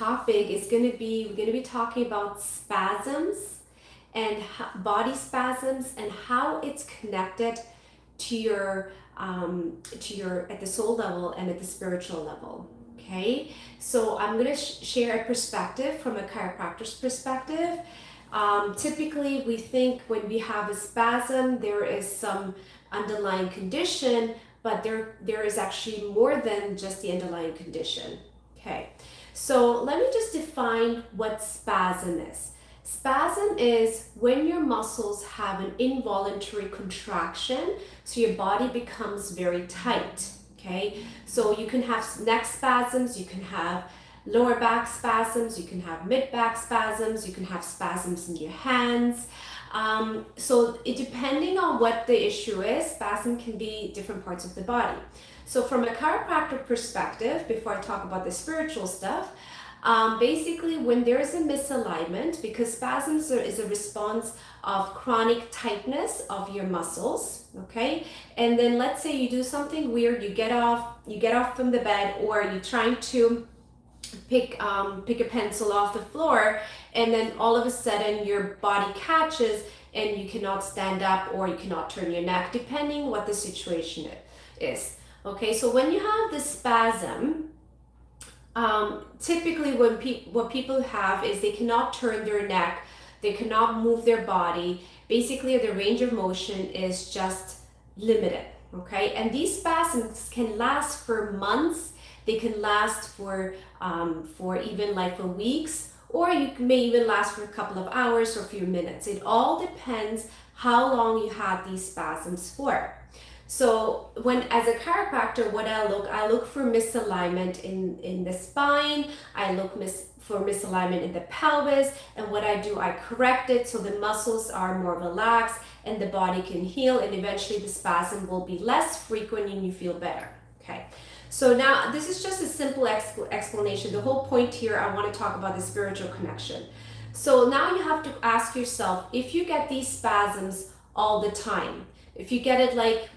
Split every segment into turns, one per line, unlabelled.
topic is we're going to be talking about spasms and body spasms and how it's connected to your at the soul level and at the spiritual level. Okay, so I'm going to share a perspective from a chiropractor's perspective. Typically, we think when we have a spasm, there is some underlying condition, but there is actually more than just the underlying condition. Okay, so let me just define what spasm is. Spasm is when your muscles have an involuntary contraction, so your body becomes very tight. Okay, so you can have neck spasms, you can have lower back spasms, you can have mid back spasms, you can have spasms in your hands. So depending on what the issue is, spasm can be different parts of the body. So from a chiropractor perspective, before I talk about the spiritual stuff, basically when there is a misalignment, because spasms is a response of chronic tightness of your muscles, okay? And then let's say you do something weird, you get off from the bed, or you're trying to pick a pencil off the floor, and then all of a sudden your body catches and you cannot stand up or you cannot turn your neck, depending what the situation is. Okay, so when you have this spasm, typically what people have is they cannot turn their neck, they cannot move their body. Basically, the range of motion is just limited. Okay, and these spasms can last for months. They can last for even like for weeks, or you may even last for a couple of hours or a few minutes. It all depends how long you had these spasms for. So when, as a chiropractor, what I look for misalignment in the spine, I look for misalignment in the pelvis, and what I do, I correct it so the muscles are more relaxed and the body can heal, and eventually the spasm will be less frequent and you feel better. Okay. So now this is just a simple explanation. The whole point here, I want to talk about the spiritual connection. So now you have to ask yourself, if you get these spasms all the time, if you get it like,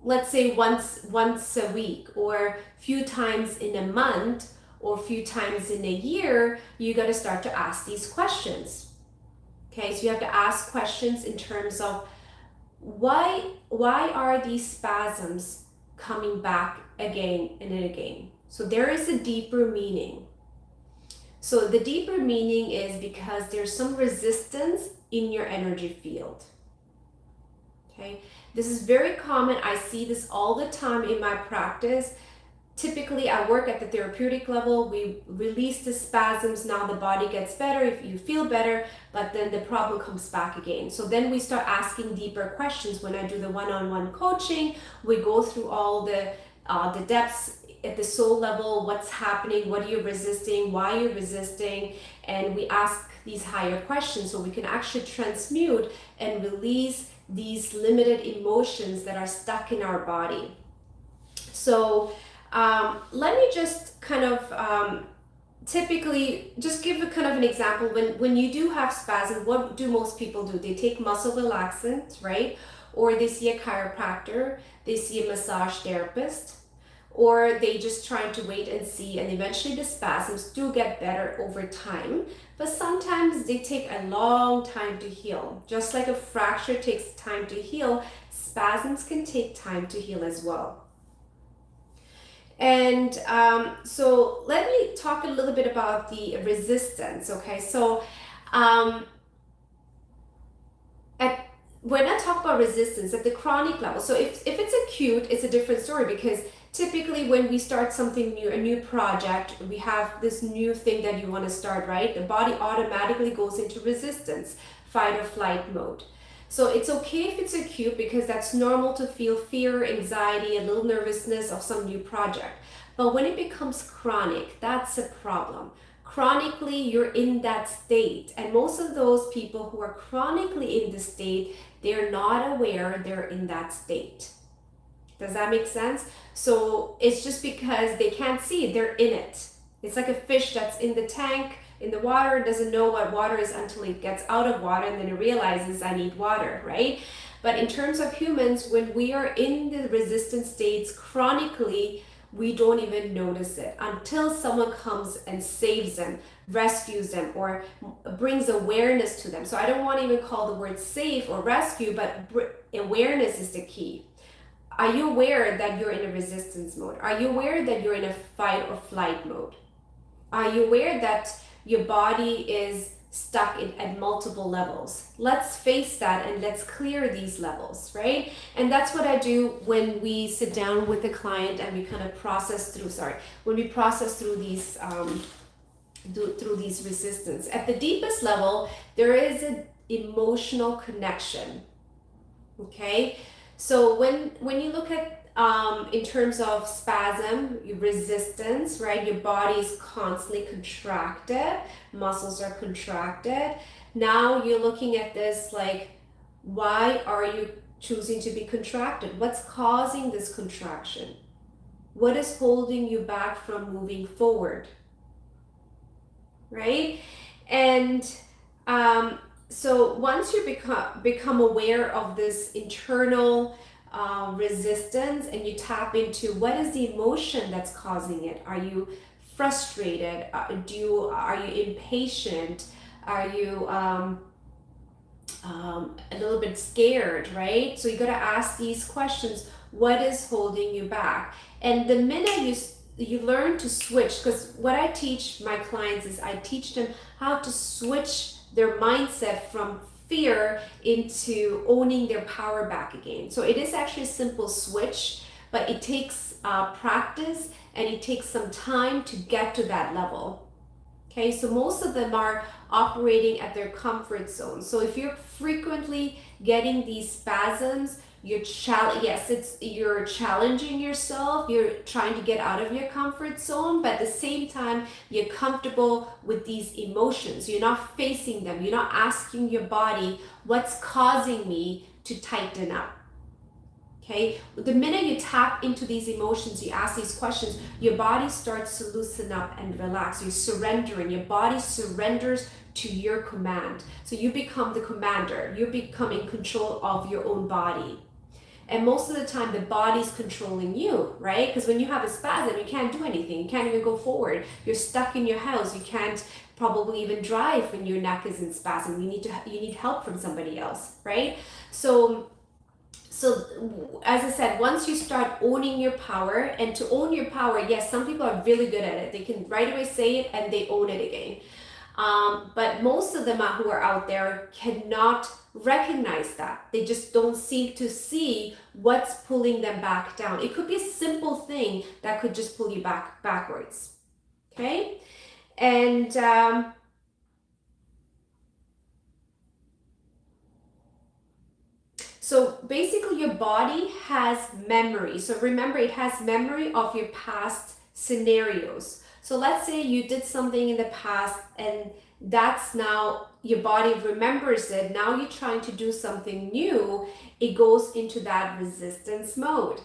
let's say once a week, or a few times in a month, or a few times in a year, you got to start to ask these questions. Okay, so you have to ask questions in terms of why are these spasms coming back again and again? So there is a deeper meaning. So the deeper meaning is because there's some resistance in your energy field. Okay, this is very common. I see this all the time in my practice. Typically, I work at the therapeutic level. We release the spasms. Now the body gets better, if you feel better, but then the problem comes back again. So then we start asking deeper questions. When I do the one-on-one coaching, we go through all the depths at the soul level. What's happening? What are you resisting? Why are you resisting? And we ask these higher questions so we can actually transmute and release these limited emotions that are stuck in our body. So let me just kind of typically just give a kind of an example. When you do have spasm, what do most people do? They take muscle relaxant, right? Or they see a chiropractor, they see a massage therapist, or they just try to wait and see, and eventually the spasms do get better over time. But sometimes they take a long time to heal. Just like a fracture takes time to heal, spasms can take time to heal as well. And so let me talk a little bit about the resistance. Okay, so when I talk about resistance at the chronic level, so if it's acute, it's a different story, because typically when we start something new, a new project, we have this new thing that you want to start, right? The body automatically goes into resistance, fight or flight mode. So it's okay if it's acute, because that's normal to feel fear, anxiety, a little nervousness of some new project. But when it becomes chronic, that's a problem. Chronically, you're in that state. And most of those people who are chronically in the state, they're not aware they're in that state. Does that make sense? So it's just because they can't see it, they're in it. It's like a fish that's in the tank, in the water, doesn't know what water is until it gets out of water, and then it realizes I need water, right? But in terms of humans, when we are in the resistant states chronically, we don't even notice it until someone comes and saves them, rescues them, or brings awareness to them. So I don't want to even call the word save or rescue, but awareness is the key. Are you aware that you're in a resistance mode? Are you aware that you're in a fight or flight mode? Are you aware that your body is stuck at multiple levels? Let's face that and let's clear these levels, right? And that's what I do when we sit down with the client and we kind of process through, when we process through these through these resistance. At the deepest level, there is an emotional connection. Okay, so when you look at in terms of spasm, resistance, right? Your body is constantly contracted, muscles are contracted. Now you're looking at this like, why are you choosing to be contracted? What's causing this contraction? What is holding you back from moving forward? Right? And so once you become aware of this internal resistance and you tap into what is the emotion that's causing it. Are you frustrated? Are you impatient? Are you a little bit scared, right? So you got to ask these questions. What is holding you back? And the minute you learn to switch, because what I teach my clients is I teach them how to switch their mindset from fear into owning their power back again. So it is actually a simple switch, but it takes practice and it takes some time to get to that level. Okay, so most of them are operating at their comfort zone. So if you're frequently getting these spasms, you're challenging yourself, you're trying to get out of your comfort zone, but at the same time you're comfortable with these emotions. You're not facing them. You're not asking your body, what's causing me to tighten up? Okay, the minute you tap into these emotions, you ask these questions, your body starts to loosen up and relax. You surrender, and your body surrenders to your command. So you become the commander. You become in control of your own body. And most of the time, the body's controlling you, right? Because when you have a spasm, you can't do anything. You can't even go forward. You're stuck in your house. You can't probably even drive when your neck is in spasm. You need help from somebody else, right? So as I said, once you start owning your power, and to own your power, yes, some people are really good at it. They can right away say it and they own it again. But most of them who are out there cannot recognize that. They just don't seem to see what's pulling them back down. It could be a simple thing that could just pull you backwards. Okay? And so basically your body has memory. So remember, it has memory of your past scenarios. So let's say you did something in the past and that's now your body remembers it. Now you're trying to do something new. It goes into that resistance mode,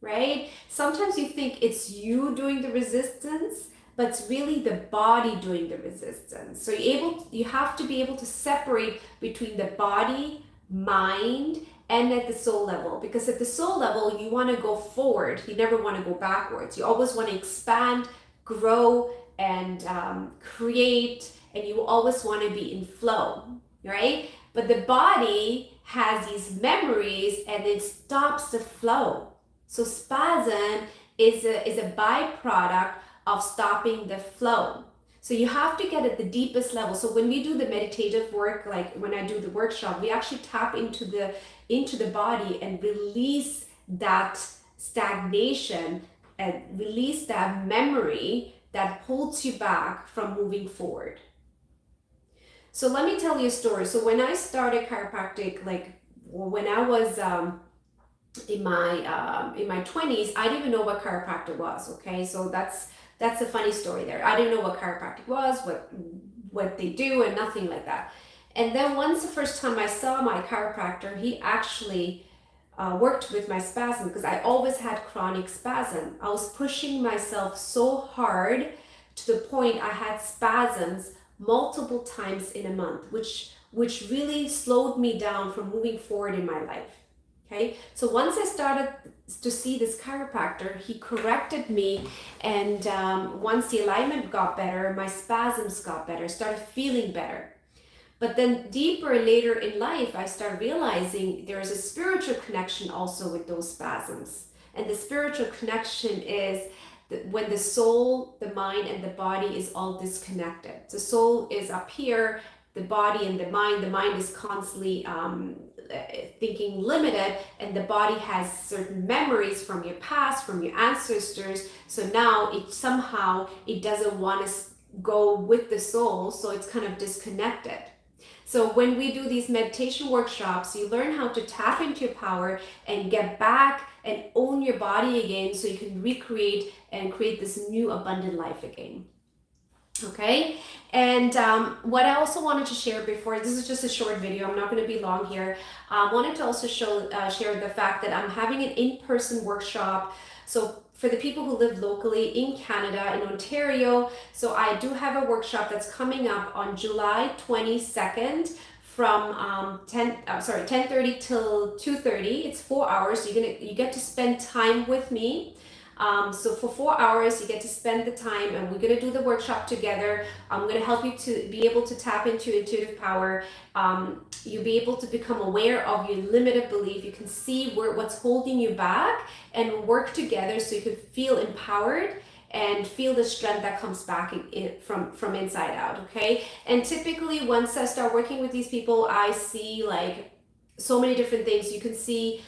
right? Sometimes you think it's you doing the resistance, but it's really the body doing the resistance. So you have to be able to separate between the body, mind, and at the soul level, because at the soul level you want to go forward, you never want to go backwards. You always want to expand, grow, and create, and you always want to be in flow, right? But the body has these memories and it stops the flow. So spasm is a byproduct of stopping the flow. So you have to get at the deepest level. So when we do the meditative work, like when I do the workshop, we actually tap into the body and release that stagnation and release that memory that holds you back from moving forward. So let me tell you a story. So when I started chiropractic, when I was in my 20s, I didn't even know what chiropractor was. Okay, so that's a funny story there. I didn't know what chiropractic was, what they do, and nothing like that. And then once the first time I saw my chiropractor, he actually worked with my spasm, because I always had chronic spasm. I was pushing myself so hard to the point I had spasms multiple times in a month, which really slowed me down from moving forward in my life. Okay, so once I started to see this chiropractor, he corrected me, and once the alignment got better, my spasms got better, started feeling better. But then deeper later in life, I started realizing there is a spiritual connection also with those spasms. And the spiritual connection is when the soul, the mind, and the body is all disconnected. The soul is up here, the body and the mind is constantly thinking limited, and the body has certain memories from your past, from your ancestors. So now it doesn't want to go with the soul, so it's kind of disconnected. So when we do these meditation workshops, you learn how to tap into your power and get back and own your body again, so you can recreate and create this new abundant life again. Okay, and what I also wanted to share before, this is just a short video, I'm not going to be long here. I wanted to also share the fact that I'm having an in-person workshop. So for the people who live locally in Canada, in Ontario, so I do have a workshop that's coming up on July 22nd from 10:30 till 2:30. It's 4 hours. You get to spend time with me. So for 4 hours, you get to spend the time, and we're going to do the workshop together. I'm going to help you to be able to tap into intuitive power. You'll be able to become aware of your limited belief. You can see what's holding you back and work together so you can feel empowered and feel the strength that comes back from inside out, okay? And typically, once I start working with these people, I see like so many different things. You can see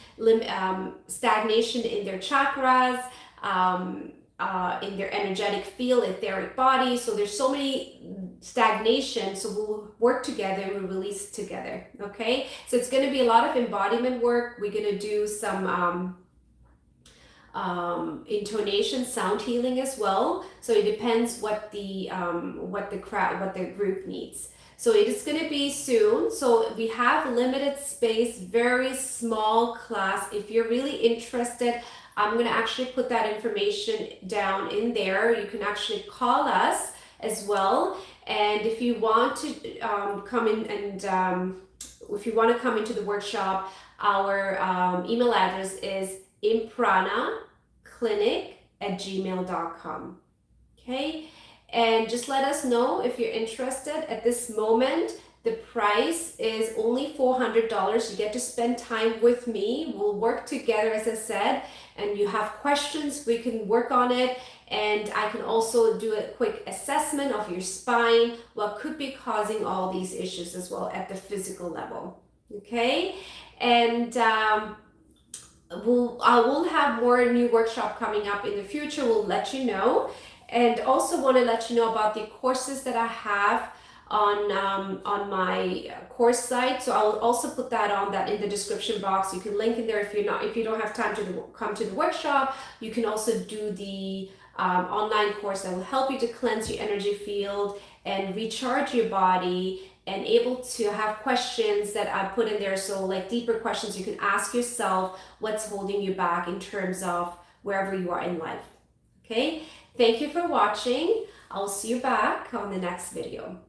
stagnation in their chakras, in their energetic field, etheric body. So there's so many stagnation. So we'll work together, we'll release together. Okay. So it's going to be a lot of embodiment work. We're going to do some intonation, sound healing as well. So it depends what the group needs. So it is going to be soon. So we have limited space, very small class. If you're really interested, I'm going to actually put that information down in there. You can actually call us as well. And if you want to come in and if you want to come into the workshop, our email address is impranaclinic@gmail.com. Okay. And just let us know if you're interested. At this moment, the price is only $400. You get to spend time with me. We'll work together, as I said, and you have questions, we can work on it. And I can also do a quick assessment of your spine, what could be causing all these issues as well at the physical level. Okay? And we'll have more new workshop coming up in the future. We'll let you know. And also want to let you know about the courses that I have on my course site. So I'll also put that in the description box. You can link in there if you don't have time to come to the workshop. You can also do the online course that will help you to cleanse your energy field and recharge your body, and able to have questions that I put in there. So like deeper questions you can ask yourself, what's holding you back in terms of wherever you are in life. Okay, thank you for watching. I'll see you back on the next video.